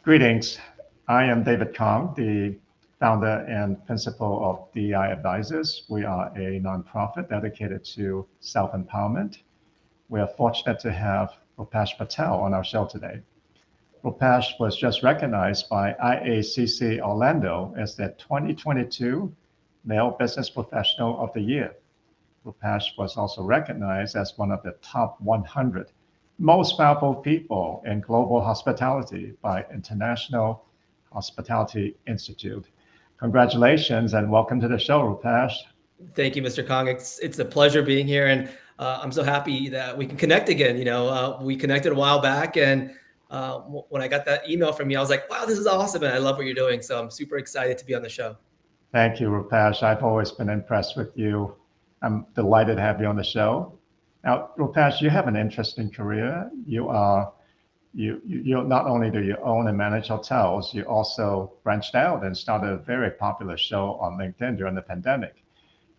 Greetings. I am David Kong, the founder and principal of DI Advisors. We are a nonprofit dedicated to self-empowerment. We are fortunate to have Rupesh Patel on our show today. Rupesh was just recognized by IACC Orlando as the 2022 Male Business Professional of the Year. Rupesh was also recognized as one of the top 100 most powerful people in global hospitality by International Hospitality Institute. Congratulations and welcome to the show, Rupesh. Thank you, Mr. Kong. It's a pleasure being here, and I'm so happy that we can connect again. We connected a while back, and when I got that email from you, I was like, "Wow, this is awesome!" And I love what you're doing. So I'm super excited to be on the show. Thank you, Rupesh. I've always been impressed with you. I'm delighted to have you on the show. Now, Rupesh, you have an interesting career. You not only do you own and manage hotels, you also branched out and started a very popular show on LinkedIn during the pandemic.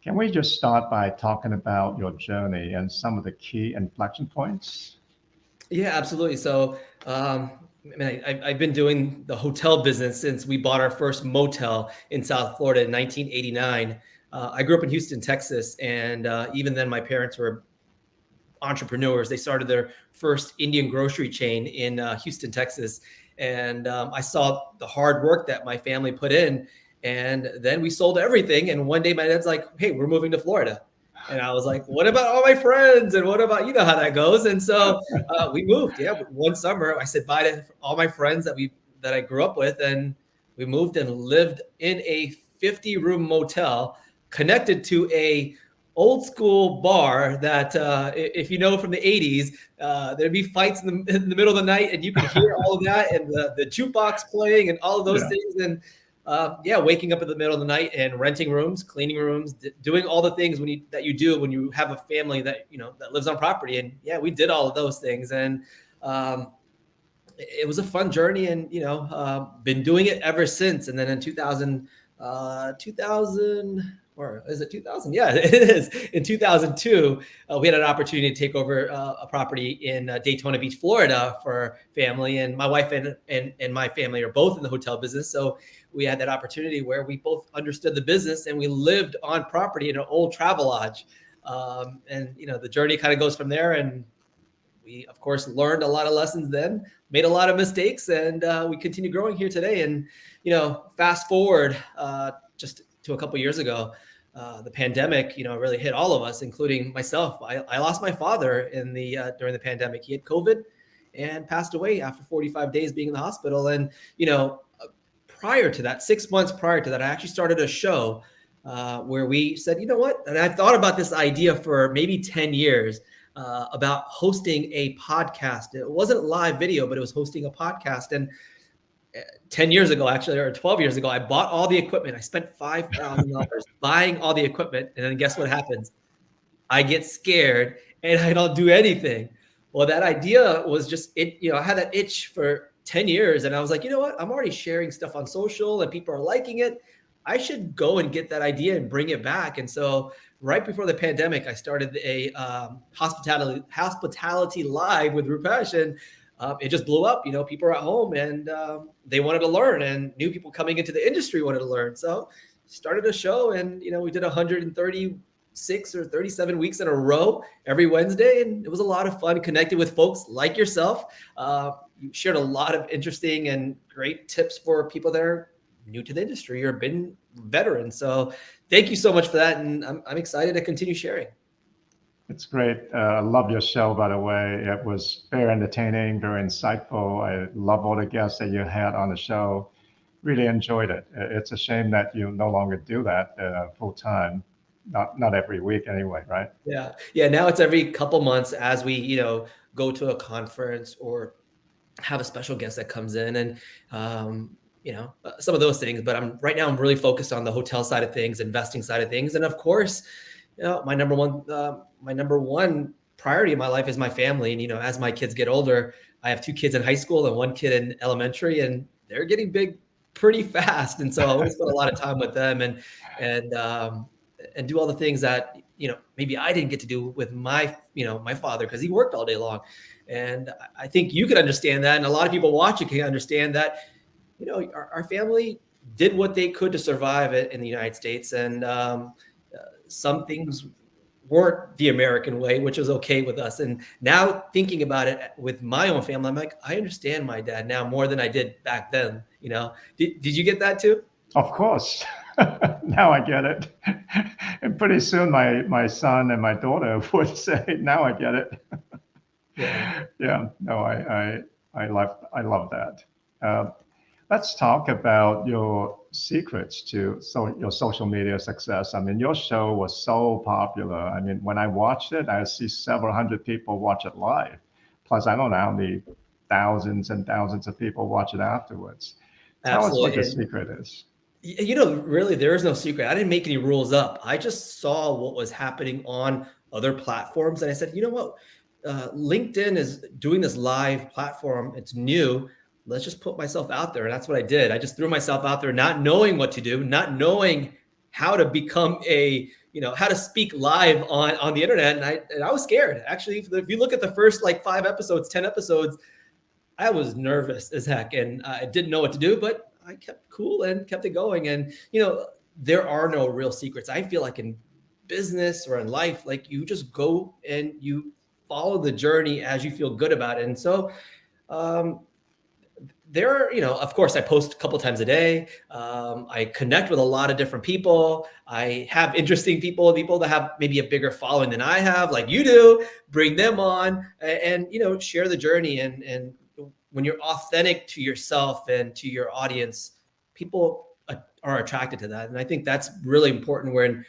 Can we just start by talking about your journey and some of the key inflection points? Yeah, absolutely. So, I've been doing the hotel business since we bought our first motel in South Florida in 1989. I grew up in Houston, Texas, and even then, my parents were entrepreneurs. They started their first Indian grocery chain in Houston, Texas. And I saw the hard work that my family put in. And then we sold everything. And one day my dad's like, "Hey, we're moving to Florida." And I was like, "What about all my friends? And what about, you know how that goes?" And so we moved. Yeah. One summer I said bye to all my friends that I grew up with. And we moved and lived in a 50-room motel connected to a old school bar that if you know from the 80s, there'd be fights in the middle of the night, and you could hear all of that, and the jukebox playing and all of those things. And waking up in the middle of the night and renting rooms, cleaning rooms, doing all the things that you do when you have a family that that lives on property. And yeah, we did all of those things. And it was a fun journey, and been doing it ever since. And then in 2000 or is it 2000? Yeah, it is. In 2002, we had an opportunity to take over a property in Daytona Beach, Florida for family. And my wife and my family are both in the hotel business. So we had that opportunity where we both understood the business, and we lived on property in an old travel lodge. And the journey kind of goes from there. And we, of course, learned a lot of lessons then, made a lot of mistakes, and we continue growing here today. And, fast forward just to a couple of years ago, the pandemic, really hit all of us, including myself. I lost my father during the pandemic. He had COVID and passed away after 45 days being in the hospital. And, prior to that, 6 months prior to that, I actually started a show where we said, you know what? And I thought about this idea for maybe 10 years about hosting a podcast. It wasn't live video, but it was hosting a podcast. And 10 years ago, actually, or 12 years ago, I bought all the equipment. I spent $5,000 buying all the equipment. And then guess what happens? I get scared and I don't do anything. Well, that idea was just it. I had that itch for 10 years, and I was like, you know what? I'm already sharing stuff on social and people are liking it. I should go and get that idea and bring it back. And so right before the pandemic, I started a hospitality live with Rupesh, and it just blew up. People are at home, and they wanted to learn, and new people coming into the industry wanted to learn. So started a show, and we did 136 or 37 weeks in a row every Wednesday, and it was a lot of fun connecting with folks like yourself. You shared a lot of interesting and great tips for people that are new to the industry or been veterans. So thank you so much for that, and I'm excited to continue sharing. It's great. I love your show, by the way. It was very entertaining, very insightful. I love all the guests that you had on the show. Really enjoyed it. It's a shame that you no longer do that full time. Not every week anyway, right? Yeah. Now it's every couple months as we, go to a conference or have a special guest that comes in, and some of those things. But right now I'm really focused on the hotel side of things, investing side of things, and of course, my number one priority in my life is my family. And, as my kids get older, I have 2 kids in high school and 1 kid in elementary, and they're getting big pretty fast. And so I always spend a lot of time with them and do all the things that, maybe I didn't get to do with my father, because he worked all day long. And I think you can understand that. And a lot of people watching can understand that our family did what they could to survive in the United States. And some things weren't the American way, which was okay with us. And now thinking about it with my own family, I'm like, I understand my dad now more than I did back then. Did you get that too? Of course. Now I get it. And pretty soon my son and my daughter would say, now I get it. Yeah. Yeah, no, I love that. Uh, let's talk about your secrets to your social media success. I mean, your show was so popular. I mean, when I watched it, I see several hundred people watch it live. Plus, I don't know how many thousands and thousands of people watch it afterwards. Tell us what Absolutely. your And secret is. really, there is no secret. I didn't make any rules up. I just saw what was happening on other platforms. And I said, you know what? LinkedIn is doing this live platform. It's new. Let's just put myself out there. And that's what I did. I just threw myself out there, not knowing what to do, not knowing how to become how to speak live on the internet. And I was scared. Actually, if you look at the first like 5 episodes, 10 episodes, I was nervous as heck and I didn't know what to do, but I kept cool and kept it going. And, there are no real secrets. I feel like in business or in life, like you just go and you follow the journey as you feel good about it. And so, um, there are, of course, I post a couple times a day. I connect with a lot of different people. I have interesting people that have maybe a bigger following than I have, like you do, bring them on and, share the journey. And when you're authentic to yourself and to your audience, people are attracted to that. And I think that's really important when,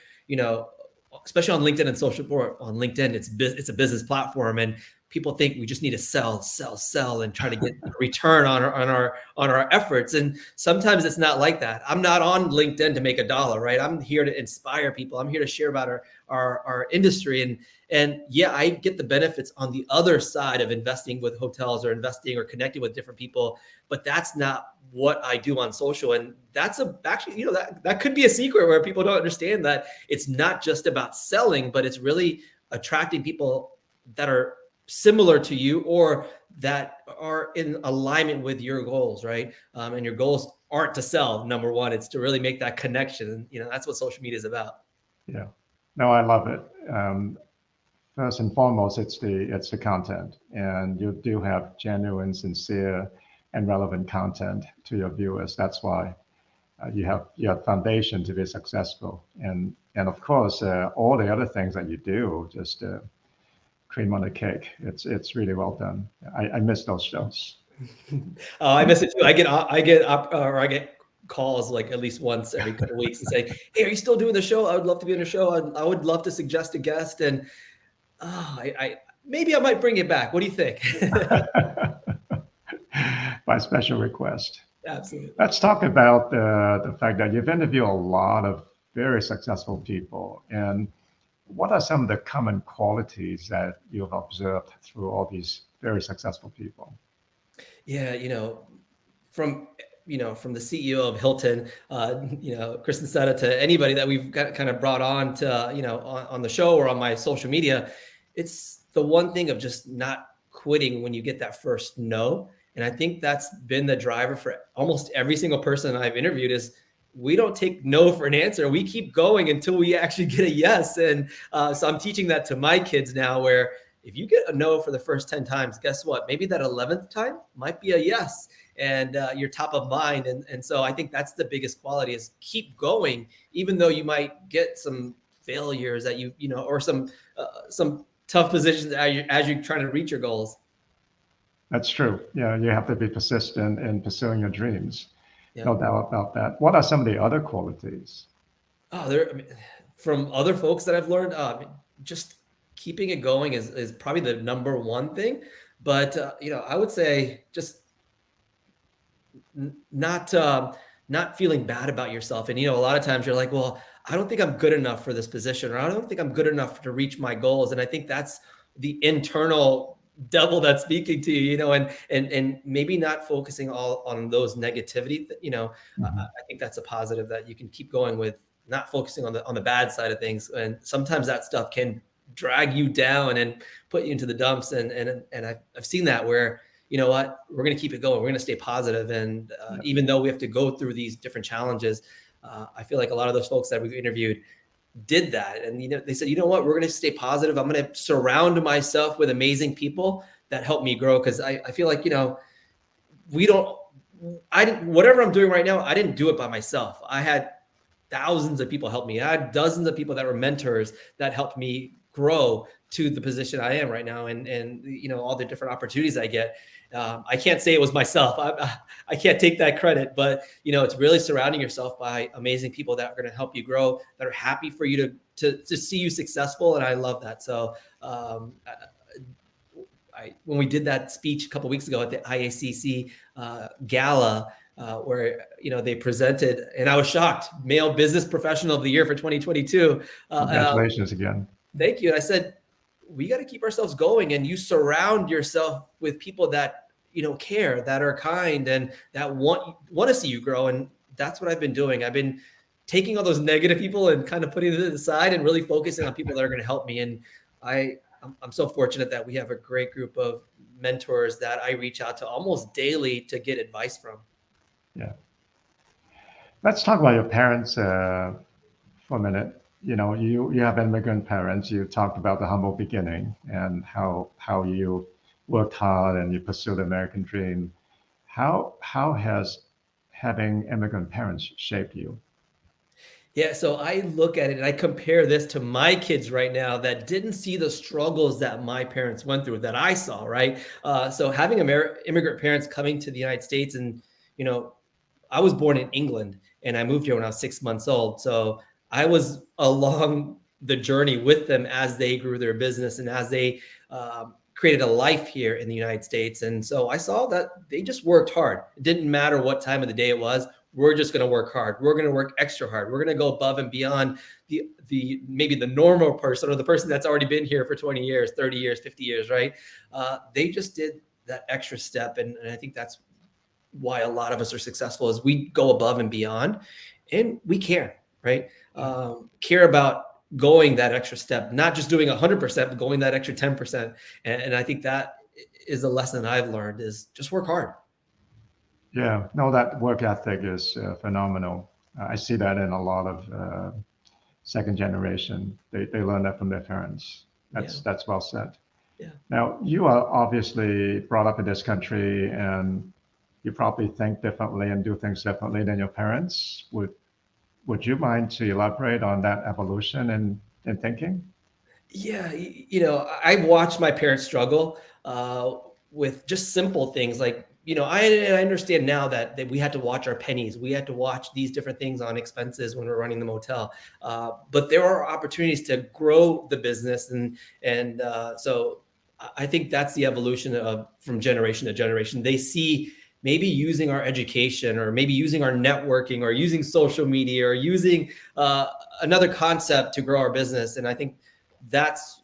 especially on LinkedIn and social, or on LinkedIn, it's a business platform, and people think we just need to sell, and try to get a return on our efforts. And sometimes it's not like that. I'm not on LinkedIn to make a dollar, right? I'm here to inspire people. I'm here to share about our industry. And yeah, I get the benefits on the other side of investing with hotels or investing or connecting with different people, but that's not what I do on social. And that's actually, that could be a secret where people don't understand that it's not just about selling, but it's really attracting people that are similar to you or that are in alignment with your goals, right? And your goals aren't to sell, number one, it's to really make that connection. And, that's what social media is about. Yeah. No, I love it. First and foremost, it's the content, and you do have genuine, sincere, and relevant content to your viewers. That's why you have foundation to be successful, and of course, all the other things that you do, just cream on the cake. It's really well done. I miss those shows. Oh, I miss it too. I get calls like at least once every couple of weeks and say, "Hey, are you still doing the show? I would love to be on the show. I would love to suggest a guest." And I maybe I might bring it back. What do you think? By special request. Absolutely. Let's talk about the fact that you've interviewed a lot of very successful people. And what are some of the common qualities that you've observed through all these very successful people? Yeah, from the CEO of Hilton, Kristen Setta, to anybody that we've got kind of brought on to, on the show or on my social media, it's the one thing of just not quitting when you get that first no. And I think that's been the driver for almost every single person I've interviewed is we don't take no for an answer. We keep going until we actually get a yes. And so I'm teaching that to my kids now, where if you get a no for the first 10 times, guess what? Maybe that 11th time might be a yes, and you're top of mind. And so I think that's the biggest quality is keep going, even though you might get some failures that or some tough positions as you're trying to reach your goals. That's true. Yeah, you have to be persistent in pursuing your dreams. Yeah. No doubt about that. What are some of the other qualities? From other folks that I've learned, just keeping it going is probably the number one thing. But I would say just not feeling bad about yourself. And a lot of times you're like, well, I don't think I'm good enough for this position, or I don't think I'm good enough to reach my goals. And I think that's the internal devil that's speaking to you, and maybe not focusing all on those negativity. Mm-hmm. I think that's a positive that you can keep going with, not focusing on the bad side of things. And sometimes that stuff can drag you down and put you into the dumps. And I've seen that where, you know what, we're going to keep it going. We're going to stay positive. And even though we have to go through these different challenges, I feel like a lot of those folks that we've interviewed did that. And, you know, they said, you know what, we're going to stay positive. I'm going to surround myself with amazing people that help me grow. Cause I feel like, you know, whatever I'm doing right now, I didn't do it by myself. I had thousands of people help me. I had dozens of people that were mentors that helped me grow to the position I am right now. And you know, all the different opportunities I get. I can't say it was myself. I can't take that credit, but you know, it's really surrounding yourself by amazing people that are going to help you grow, that are happy for you to see you successful. And I love that. So, when we did that speech a couple of weeks ago at the IACC gala, where, you know, they presented, and I was shocked, Male Business Professional of the Year for 2022. Congratulations again. Thank you. And I said, we got to keep ourselves going, and you surround yourself with people that, you know, care, that are kind, and that want to see you grow. And that's what I've been doing. I've been taking all those negative people and kind of putting them aside and really focusing on people that are going to help me. And I'm so fortunate that we have a great group of mentors that I reach out to almost daily to get advice from. Yeah. Let's talk about your parents for a minute. You know, you have immigrant parents. You talked about the humble beginning and how you worked hard and you pursued the American dream. How has having immigrant parents shaped you? Yeah, so I look at it and I compare this to my kids right now that didn't see the struggles that my parents went through that I saw, right? So having immigrant parents coming to the United States, and, you know, I was born in England and I moved here when I was 6 months old. So I was along the journey with them as they grew their business and as they created a life here in the United States. And so I saw that they just worked hard. It didn't matter what time of the day it was. We're just going to work hard. We're going to work extra hard. We're going to go above and beyond the maybe the normal person or the person that's already been here for 20 years, 30 years, 50 years, right? They just did that extra step. And I think that's why a lot of us are successful, is we go above and beyond, and we care, right? Care about going that extra step, not just doing 100%, but going that extra 10%. And I think that is a lesson I've learned, is just work hard. Yeah, no, that work ethic is phenomenal. I see that in a lot of second generation. They learn that from their parents. That's well said. Yeah. Now, you are obviously brought up in this country, and you probably think differently and do things differently than your parents. Would you mind to elaborate on that evolution in thinking? Yeah, you know, I watched my parents struggle with just simple things like, you know, I understand now that we had to watch our pennies. We had to watch these different things on expenses when we're running the motel. But there are opportunities to grow the business, and so I think that's the evolution of from generation to generation. They see maybe using our education, or maybe using our networking, or using social media, or using another concept to grow our business. And I think that's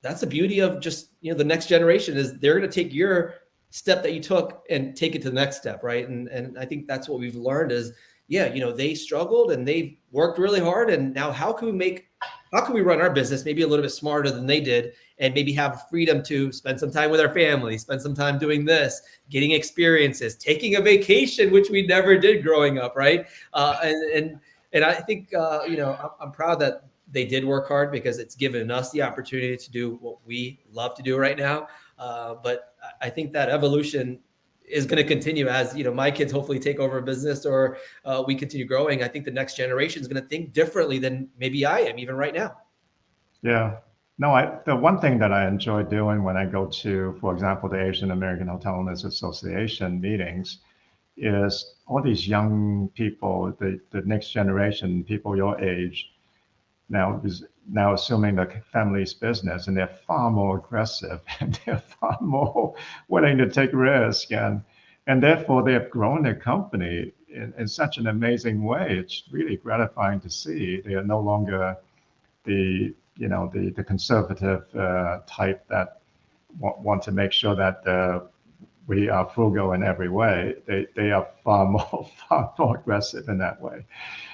the beauty of just, you know, the next generation, is they're going to take your step that you took and take it to the next step, right? And I think that's what we've learned is, yeah, you know, they struggled and they worked really hard, and now how can we run our business maybe a little bit smarter than they did, and maybe have freedom to spend some time with our family, spend some time doing this, getting experiences, taking a vacation, which we never did growing up, right? And I think you know, I'm proud that they did work hard, because it's given us the opportunity to do what we love to do right now. But I think that evolution is going to continue as, you know, my kids hopefully take over a business, or we continue growing. I think the next generation is going to think differently than maybe I am even right now. Yeah. No, the one thing that I enjoy doing when I go to, for example, the Asian American Hotel Owners Association meetings, is all these young people, the next generation, people your age, now assuming the family's business, and they're far more aggressive and they're far more willing to take risk, and therefore they have grown their company in such an amazing way. It's really gratifying to see. They are no longer the conservative type that want to make sure that we are frugal in every way. They are far more aggressive in that way.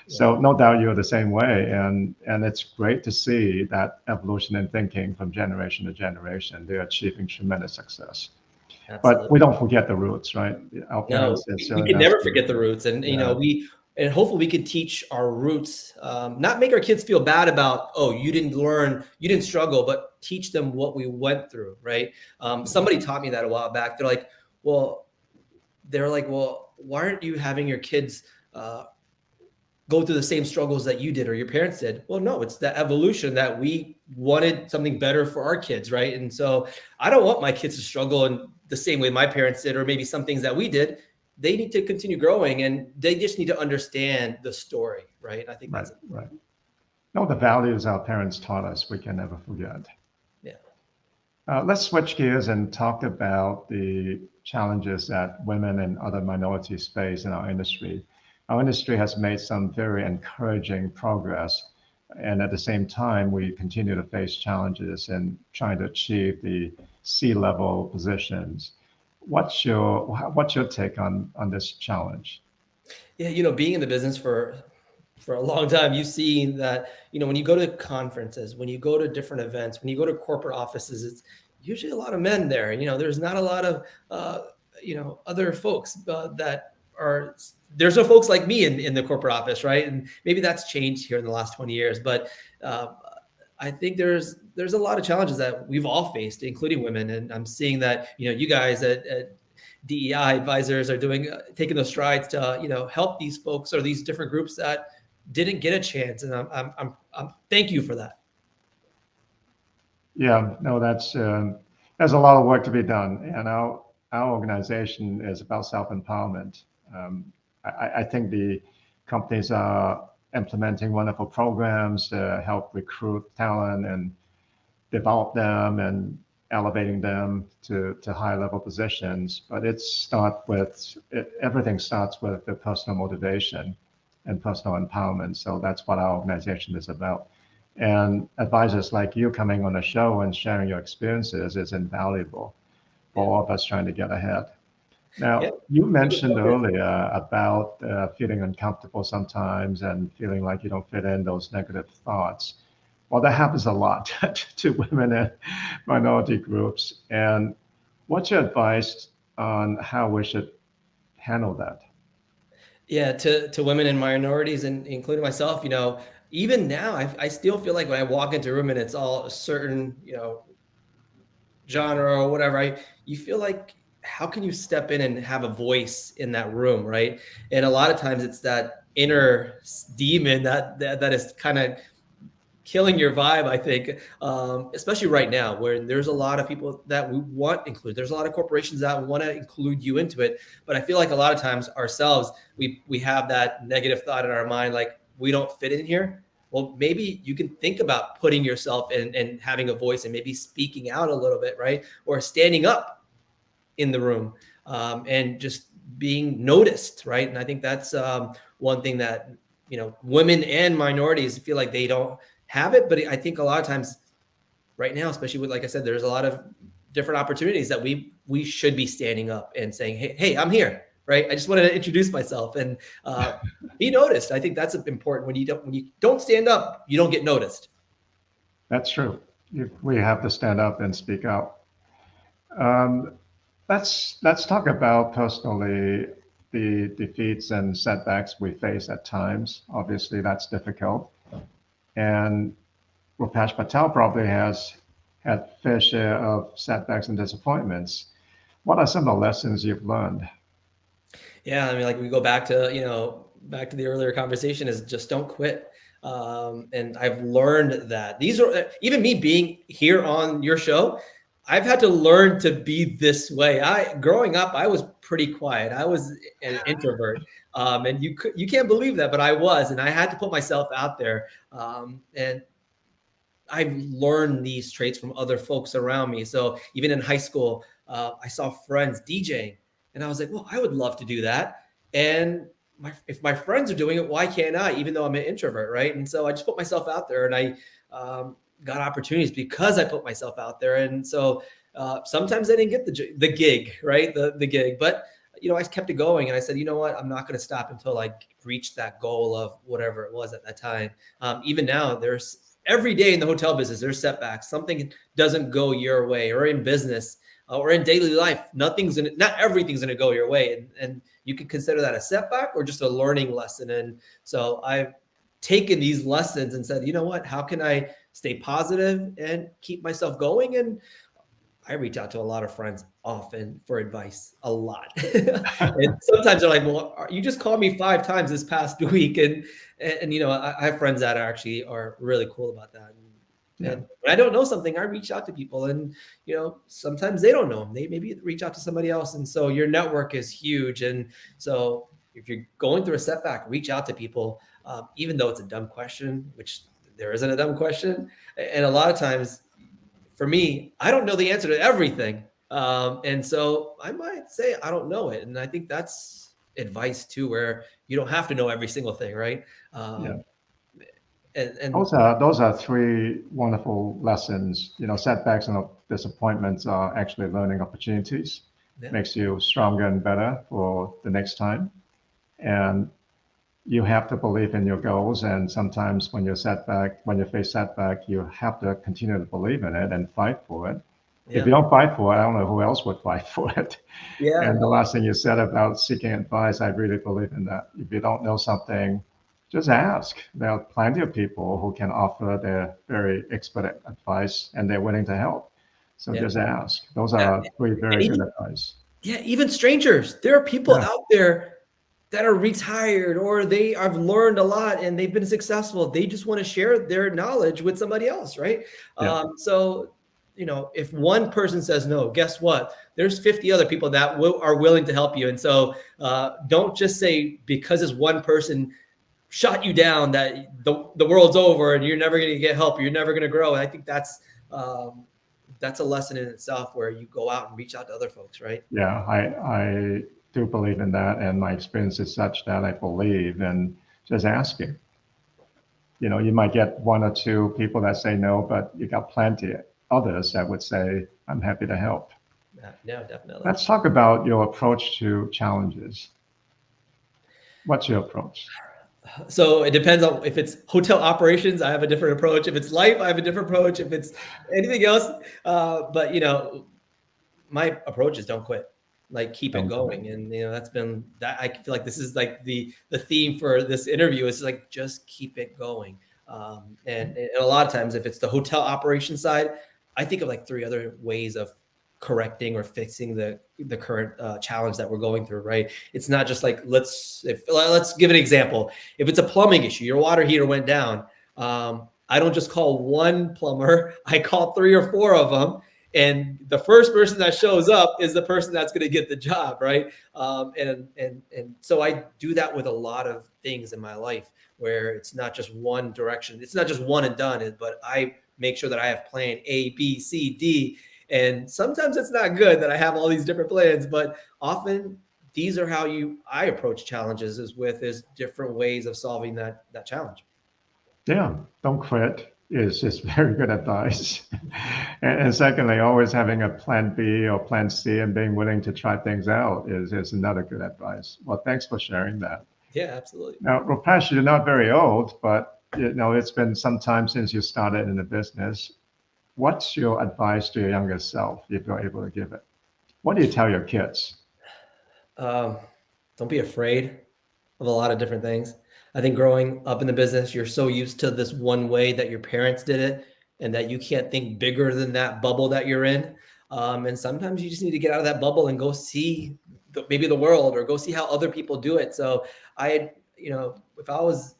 So no doubt you're the same way, and it's great to see that evolution in thinking from generation to generation. They're achieving tremendous success. But we Absolutely. don't forget the roots, right? Our No, parents did we serve can as never the, forget the roots, and yeah, and hopefully we can teach our roots, not make our kids feel bad about, oh, you didn't learn, you didn't struggle, but teach them what we went through, right? Somebody taught me that a while back. Well, well, why aren't you having your kids uh, go through the same struggles that you did or your parents did? Well, no, it's the evolution that we wanted something better for our kids, right? And so I don't want my kids to struggle in the same way my parents did, or maybe some things that we did. They need to continue growing, and they just need to understand the story, right? I think right, that's important. right. No, the values our parents taught us, we can never forget. Yeah. Let's switch gears and talk about the challenges that women and other minorities face in our industry. Our industry has made some very encouraging progress, and at the same time, we continue to face challenges in trying to achieve the C-level positions. What's your take on this challenge? Yeah, being in the business for a long time, you've seen that, when you go to conferences, when you go to different events, when you go to corporate offices, it's usually a lot of men there. There's not a lot of other folks that are there's no folks like me in the corporate office, right? And maybe that's changed here in the last 20 years, but uh, I think there's a lot of challenges that we've all faced, including women. And I'm seeing that, you guys at DEI advisors are taking those strides to, help these folks or these different groups that didn't get a chance. And I'm thank you for that. Yeah, no, that's there's a lot of work to be done, and our organization is about self-empowerment. I think the companies are implementing wonderful programs to help recruit talent and develop them and elevating them to high level positions. But everything starts with the personal motivation and personal empowerment. So that's what our organization is about. And advisors like you coming on the show and sharing your experiences is invaluable for Yeah. all of us trying to get ahead. Yeah. Now, you We would mentioned love to. earlier about feeling uncomfortable sometimes and feeling like you don't fit in, those negative thoughts. Well, that happens a lot to women and minority groups. And what's your advice on how we should handle that? Yeah, to women and minorities, and including myself, even now, I still feel like when I walk into a room and it's all a certain, genre or whatever, you feel like, how can you step in and have a voice in that room, right? And a lot of times it's that inner demon that is kind of killing your vibe, I think, especially right now, where there's a lot of people that we want include. There's a lot of corporations that want to include you into it, but I feel like a lot of times ourselves, we have that negative thought in our mind, like we don't fit in here. Well, maybe you can think about putting yourself in and having a voice and maybe speaking out a little bit, right? Or standing up in the room, and just being noticed, right? And I think that's one thing that women and minorities feel like they don't have it, but I think a lot of times right now, especially with, like I said, there's a lot of different opportunities that we should be standing up and saying, hey, I'm here, right? I just wanted to introduce myself and be noticed. I think that's important. When you don't stand up, you don't get noticed. That's true. We have to stand up and speak out. Um, let's talk about personally the defeats and setbacks we face at times. Obviously, that's difficult. And Rupesh Patel probably has had fair share of setbacks and disappointments. What are some of the lessons you've learned? Yeah, I mean, like we go back to the earlier conversation, is just don't quit. And I've learned that these are even me being here on your show. I've had to learn to be this way. I growing up, I was pretty quiet. I was an introvert, and you can't believe that, but I was, and I had to put myself out there. And I've learned these traits from other folks around me. So even in high school, I saw friends DJing, and I was like, well, I would love to do that. And if my friends are doing it, why can't I? Even though I'm an introvert, right? And so I just put myself out there, and I got opportunities because I put myself out there. And so sometimes I didn't get the gig, right? The gig, but I kept it going, and I said, you know what? I'm not going to stop until I reach that goal of whatever it was at that time. Even now, there's every day in the hotel business, there's setbacks. Something doesn't go your way, or in business. or in daily life, not everything's gonna go your way, and you can consider that a setback or just a learning lesson. And so I've taken these lessons and said, you know what, how can I stay positive and keep myself going? And I reach out to a lot of friends often for advice, a lot. And sometimes they're like, well, you just called me 5 times this past week. And I have friends that are really cool about that. And when I don't know something, I reach out to people, and, sometimes they don't know them. They maybe reach out to somebody else. And so your network is huge. And so if you're going through a setback, reach out to people, even though it's a dumb question, which there isn't a dumb question. And a lot of times, for me, I don't know the answer to everything. And so I might say, I don't know it. And I think that's advice too, where you don't have to know every single thing. Right. And those are 3 wonderful lessons. Setbacks and disappointments are actually learning opportunities. Makes you stronger and better for the next time. And you have to believe in your goals. And sometimes when you face setback, you have to continue to believe in it and fight for it. If you don't fight for it, I don't know who else would fight for it. And the last thing you said about seeking advice, I really believe in that. If you don't know something, just ask. There are plenty of people who can offer their very expert advice, and they're willing to help. So just ask. Those are 3 very good advice. Yeah, even strangers. There are people out there that are retired, or they have learned a lot and they've been successful. They just want to share their knowledge with somebody else, right? So, if one person says no, guess what? There's 50 other people that are willing to help you. And so don't just say because this one person shot you down that the world's over and you're never going to get help, you're never going to grow. And I think that's a lesson in itself, where you go out and reach out to other folks, right? Yeah, I do believe in that, and my experience is such that I believe in just asking. You might get 1 or 2 people that say no, but you got plenty others that would say, I'm happy to help. Yeah, definitely. Let's talk about your approach to challenges. What's your approach? So it depends on if it's hotel operations, I have a different approach. If it's life, I have a different approach. If it's anything else, but my approach is don't quit. Like, keep it going. And that's been that. I feel like this is like the theme for this interview is like, just keep it going. And a lot of times, if it's the hotel operation side, I think of like 3 other ways of correcting or fixing the current challenge that we're going through. Right? It's not just like let's give an example. If it's a plumbing issue, your water heater went down. I don't just call one plumber. I call 3 or 4 of them. And the first person that shows up is the person that's going to get the job, right? And so I do that with a lot of things in my life, where it's not just one direction. It's not just one and done, but I make sure that I have plan A, B, C, D. And sometimes it's not good that I have all these different plans, but often these are how I approach challenges, is different ways of solving that challenge. Yeah, don't quit is just very good advice. And secondly, always having a plan B or plan C and being willing to try things out is another good advice. Well, thanks for sharing that. Yeah, absolutely. Now, Rupesh, you're not very old, but it's been some time since you started in the business. What's your advice to your younger self, if you're able to give it? What do you tell your kids? Don't be afraid of a lot of different things. I think growing up in the business, you're so used to this one way that your parents did it, and that you can't think bigger than that bubble that you're in. And sometimes you just need to get out of that bubble and go see maybe the world, or go see how other people do it. So if I was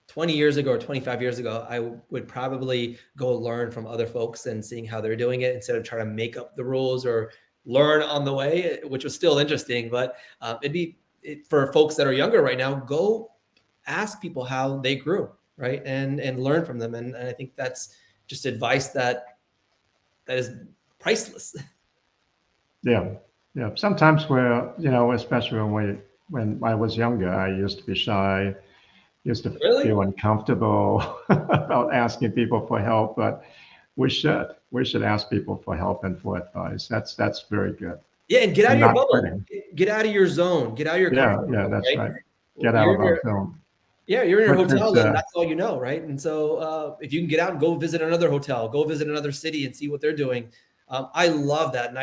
20 years ago or 25 years ago, I would probably go learn from other folks and seeing how they're doing it, instead of trying to make up the rules or learn on the way, which was still interesting. But for folks that are younger right now, go ask people how they grew, right? And learn from them. And I think that's just advice that is priceless. Yeah. Sometimes especially when I was younger, I used to be shy, used to feel uncomfortable about asking people for help, but we should ask people for help and for advice. That's very good. Yeah, and get out of your bubble, get out of your zone, get out of your comfort zone. That's right. Get out of our zone. Yeah, you're in your hotel, and that's all you know, right? And so if you can get out and go visit another hotel, go visit another city and see what they're doing, I love that. And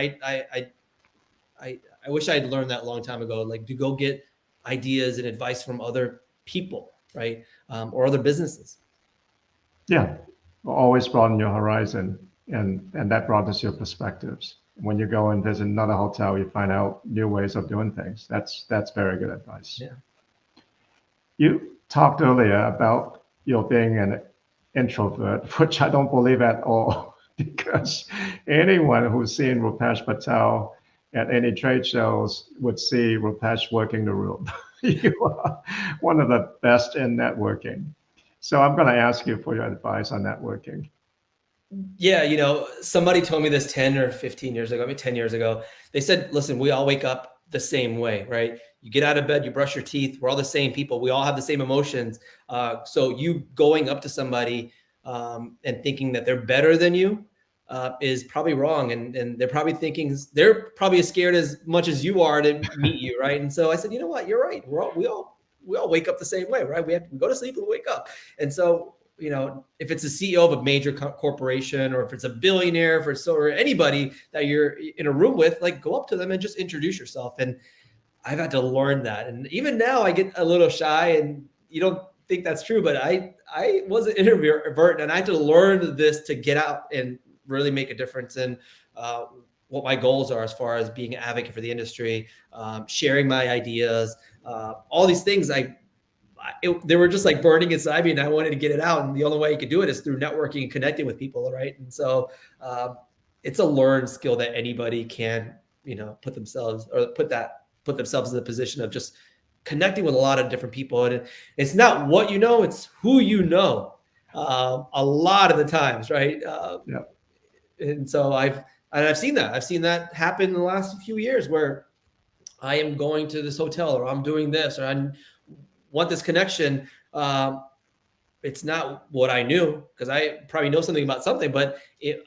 I wish I'd learned that a long time ago, like to go get ideas and advice from other people, right? Or other businesses. Yeah, always broaden your horizon, and that broadens your perspectives. When you go and visit another hotel, you find out new ways of doing things. That's very good advice. Yeah. You talked earlier about your being an introvert, which I don't believe at all, because anyone who's seen Rupesh Patel at any trade shows would see Rupesh working the room. You are one of the best in networking. So I'm going to ask you for your advice on networking. Yeah, somebody told me this 10 or 15 years ago, maybe 10 years ago. They said, listen, we all wake up the same way, right? You get out of bed, you brush your teeth. We're all the same people. We all have the same emotions. So you going up to somebody and thinking that they're better than you is probably wrong. And they're probably thinking, they're probably as scared as much as you are to meet you, right? And so I said, you know what? You're right. We all wake up the same way, right? We go to sleep and we wake up. And so if it's a CEO of a major corporation, or if it's a billionaire, or anybody that you're in a room with, like go up to them and just introduce yourself. And I've had to learn that. And even now I get a little shy, and you don't think that's true, but I was an introvert, and I had to learn this to get out and really make a difference in what my goals are as far as being an advocate for the industry, sharing my ideas, all these things. They were just like burning inside me, and I wanted to get it out. And the only way you could do it is through networking and connecting with people, right? And so it's a learned skill that anybody can, put themselves in the position of just connecting with a lot of different people. And it's not what you know, it's who you know. A lot of the times, right? Yeah. And so I've seen that. I've seen that happen in the last few years, where I am going to this hotel, or I'm doing this, or I want this connection. It's not what I knew, because I probably know something about something, but it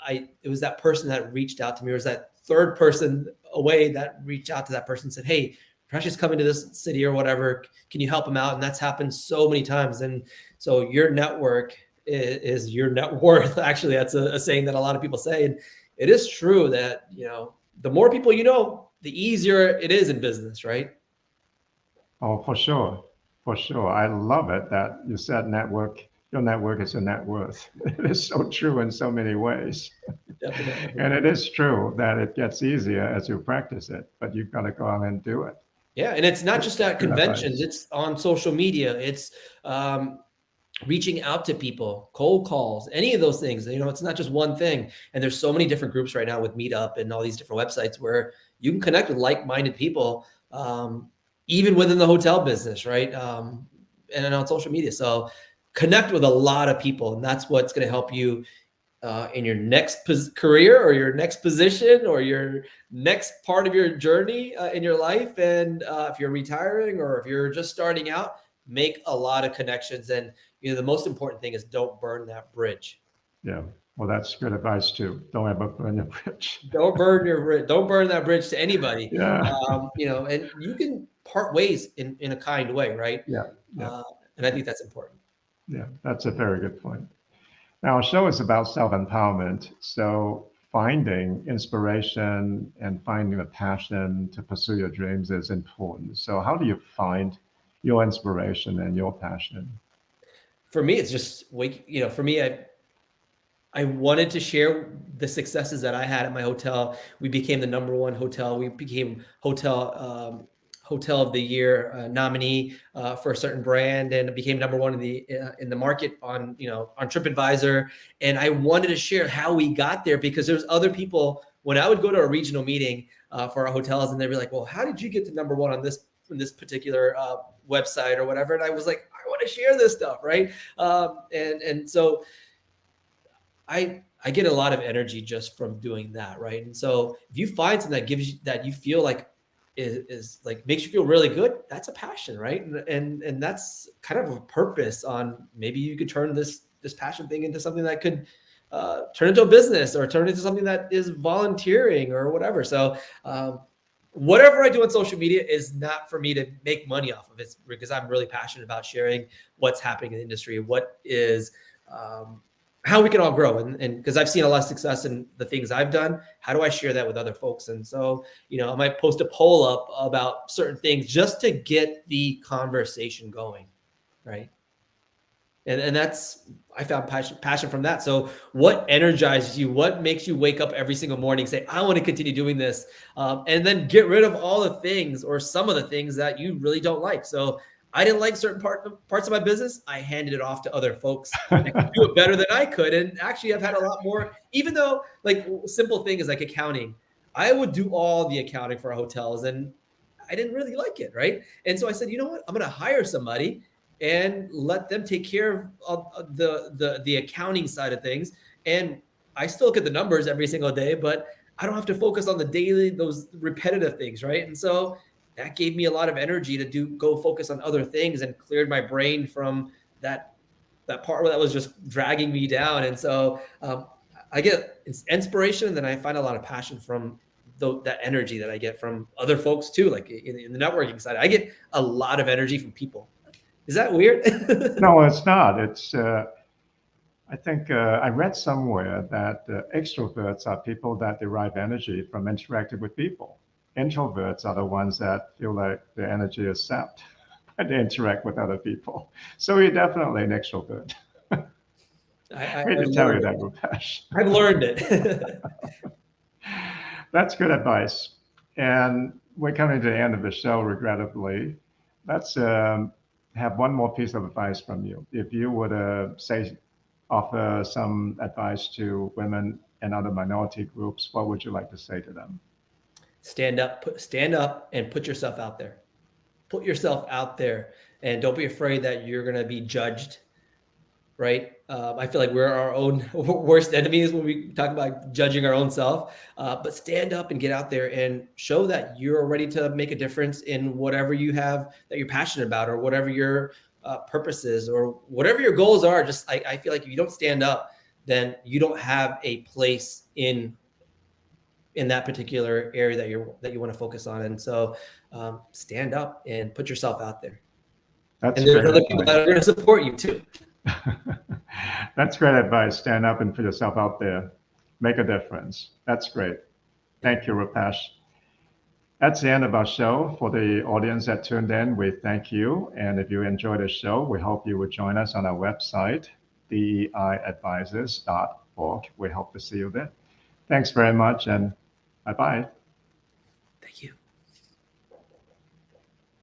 was that person that reached out to me, or was that third person away that reached out to that person and said, hey, Rupesh is coming to this city or whatever. Can you help him out? And that's happened so many times. And so your network is your net worth. Actually, that's a saying that a lot of people say. And it is true that, the more people you know, the easier it is in business, right? Oh, for sure. For sure. I love it that you said your network is your net worth. It is so true in so many ways. Definitely. And it is true that it gets easier as you practice it, but you've got to go out and do it. Yeah. And it's not just at Good conventions, advice. it's on social media. It's reaching out to people, cold calls, any of those things. It's not just one thing. And there's so many different groups right now with Meetup and all these different websites where you can connect with like-minded people, even within the hotel business, right? And on social media. So connect with a lot of people, and that's what's going to help you in your next career, or your next position, or your next part of your journey in your life. And if you're retiring, or if you're just starting out, make a lot of connections. And the most important thing is don't burn that bridge. Yeah. Well, that's good advice too. Don't ever burn your bridge. Don't burn that bridge to anybody. Yeah. And you can part ways in a kind way, right? Yeah. Yeah. And I think that's important. Yeah. That's a very good point. Now, our show is about self-empowerment. So finding inspiration and finding a passion to pursue your dreams is important. So how do you find your inspiration and your passion? For me, it's just for me, I wanted to share the successes that I had at my hotel. We became the #1 hotel. We became hotel of the year nominee for a certain brand, and it became #1 in the market on TripAdvisor. And I wanted to share how we got there, because there's other people. When I would go to a regional meeting for our hotels, and they'd be like, "Well, how did you get to #1 on this particular website or whatever?" And I was like, "I want to share this stuff, right?" And so I get a lot of energy just from doing that, right? And so if you find something that gives you, that you feel like is like makes you feel really good, that's a passion, right? And that's kind of a purpose on maybe you could turn this passion thing into something that could turn into a business, or turn into something that is volunteering or whatever. So whatever I do on social media is not for me to make money off of it. It's because I'm really passionate about sharing what's happening in the industry, what is how we can all grow. And because I've seen a lot of success in the things I've done, how do I share that with other folks? And so, I might post a poll up about certain things just to get the conversation going, right? And that's, I found passion from that. So what energizes you? What makes you wake up every single morning, say, I want to continue doing this, and then get rid of all the things or some of the things that you really don't like. So I didn't like certain parts of my business. I handed it off to other folks that could do it better than I could. And actually I've had a lot more, even though like simple thing is like accounting. I would do all the accounting for hotels and I didn't really like it. Right. And so I said, you know what? I'm going to hire somebody and let them take care of the accounting side of things. And I still look at the numbers every single day, but I don't have to focus on the daily, those repetitive things, right? And so that gave me a lot of energy to go focus on other things and cleared my brain from that part that was just dragging me down. And so I get inspiration, and then I find a lot of passion from that energy that I get from other folks too, like in the networking side. I get a lot of energy from people. Is that weird? No, it's not. It's, I think I read somewhere that extroverts are people that derive energy from interacting with people. Introverts are the ones that feel like their energy is sapped when they interact with other people. So you're definitely an extrovert. I hate to tell you that, Rupesh. I've learned it. That's good advice. And we're coming to the end of the show, regrettably. Let's have one more piece of advice from you. If you would offer some advice to women and other minority groups, what would you like to say to them? Stand up and put yourself out there. Put yourself out there, and don't be afraid that you're going to be judged. Right. I feel like we're our own worst enemies when we talk about judging our own self, but stand up and get out there and show that you're ready to make a difference in whatever you have that you're passionate about, or whatever your purpose is, or whatever your goals are. Just I feel like if you don't stand up, then you don't have a place in that particular area that you want to focus on. And so stand up and put yourself out there. That's and there's other people that are going to support you too. That's great advice. Stand up and put yourself out there. Make a difference. That's great. Thank you, Rupesh. That's the end of our show. For the audience that tuned in, we thank you. And if you enjoyed the show, we hope you would join us on our website, deiadvisors.org. We hope to see you there. Thanks very much, and bye-bye.